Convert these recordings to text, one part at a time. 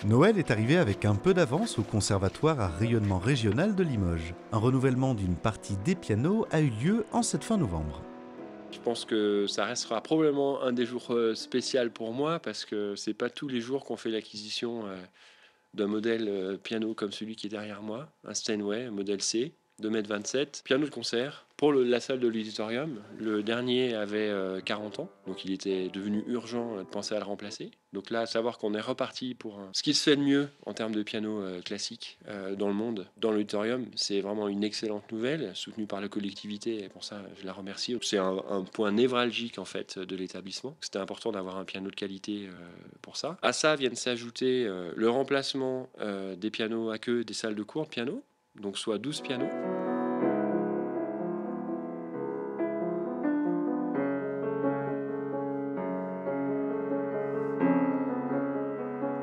Noël est arrivé avec un peu d'avance au Conservatoire à rayonnement régional de Limoges. Un renouvellement d'une partie des pianos a eu lieu en cette fin novembre. Je pense que ça restera probablement un des jours, spécial pour moi parce que c'est pas tous les jours qu'on fait l'acquisition, d'un modèle, piano comme celui qui est derrière moi, un Steinway, modèle C, 2,27 m, piano de concert pour la salle de l'auditorium. Le dernier avait 40 ans, donc il était devenu urgent de penser à le remplacer. Donc là, à savoir qu'on est reparti pour ce qui se fait de mieux en termes de piano classique dans le monde, dans l'auditorium, c'est vraiment une excellente nouvelle, soutenue par la collectivité, et pour ça, je la remercie. C'est un point névralgique en fait de l'établissement. C'était important d'avoir un piano de qualité pour ça. À ça viennent s'ajouter le remplacement des pianos à queue des salles de cours de piano, donc soit 12 pianos.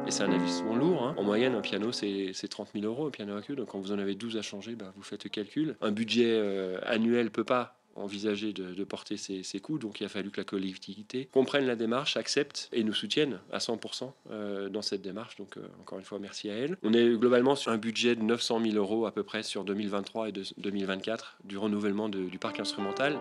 Et c'est un investissement lourd, hein. En moyenne, un piano, c'est 30 000 euros, un piano à queue. Donc quand vous en avez 12 à changer, ben, vous faites le calcul. Un budget annuel ne peut pas envisager de porter ces coûts. Donc il a fallu que la collectivité comprenne la démarche, accepte et nous soutienne à 100% dans cette démarche. Donc encore une fois, merci à elle. On est globalement sur un budget de 900 000 euros à peu près sur 2023 et 2024 du renouvellement du parc instrumental.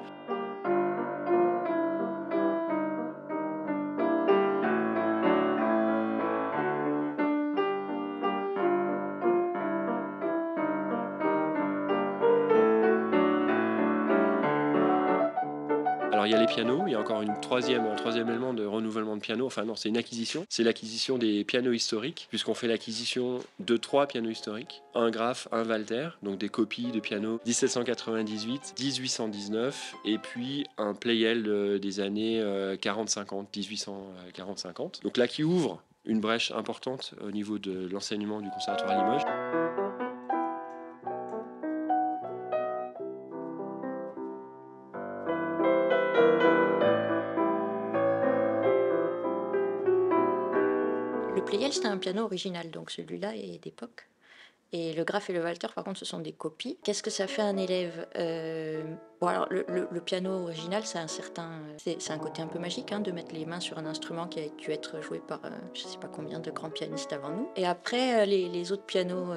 Alors il y a les pianos, il y a encore un troisième élément de renouvellement de piano, enfin non, c'est une acquisition. C'est l'acquisition des pianos historiques, puisqu'on fait l'acquisition de 3 pianos historiques, un Graf, un Walter, donc des copies de pianos 1798, 1819, et puis un Pleyel des années 40-50, 1840-50. Donc là qui ouvre une brèche importante au niveau de l'enseignement du Conservatoire à Limoges. Le Pleyel, c'était un piano original, donc celui-là est d'époque. Et le Graf et le Walter, par contre, ce sont des copies. Qu'est-ce que ça fait à un élève? Bon, alors, le piano original, c'est un côté un peu magique, hein, de mettre les mains sur un instrument qui a dû être joué par je sais pas combien de grands pianistes avant nous. Et après, les autres pianos,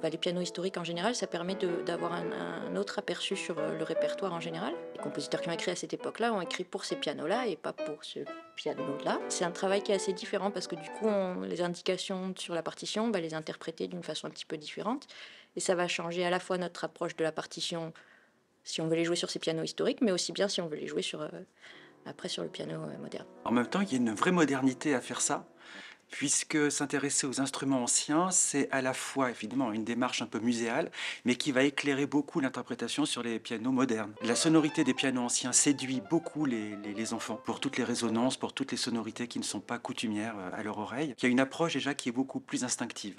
les pianos historiques en général, ça permet d'avoir un autre aperçu sur le répertoire en général. Les compositeurs qui ont écrit à cette époque-là ont écrit pour ces pianos-là et pas pour ce piano-là. C'est un travail qui est assez différent parce que du coup, les indications sur la partition, on va les interpréter d'une façon un petit peu différente. Et ça va changer à la fois notre approche de la partition si on veut les jouer sur ces pianos historiques, mais aussi bien si on veut les jouer après sur le piano moderne. En même temps, il y a une vraie modernité à faire ça, puisque s'intéresser aux instruments anciens, c'est à la fois évidemment une démarche un peu muséale, mais qui va éclairer beaucoup l'interprétation sur les pianos modernes. La sonorité des pianos anciens séduit beaucoup les enfants, pour toutes les résonances, pour toutes les sonorités qui ne sont pas coutumières à leur oreille. Il y a une approche déjà qui est beaucoup plus instinctive.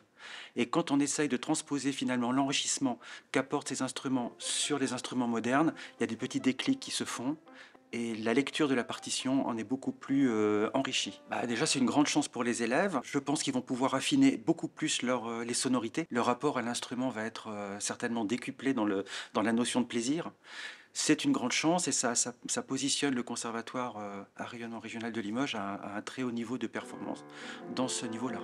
Et quand on essaye de transposer finalement l'enrichissement qu'apportent ces instruments sur les instruments modernes, il y a des petits déclics qui se font. Et la lecture de la partition en est beaucoup plus enrichie. Déjà, c'est une grande chance pour les élèves. Je pense qu'ils vont pouvoir affiner beaucoup plus les sonorités. Leur rapport à l'instrument va être certainement décuplé dans la notion de plaisir. C'est une grande chance et ça positionne le conservatoire à rayonnement régional de Limoges à un très haut niveau de performance dans ce niveau-là.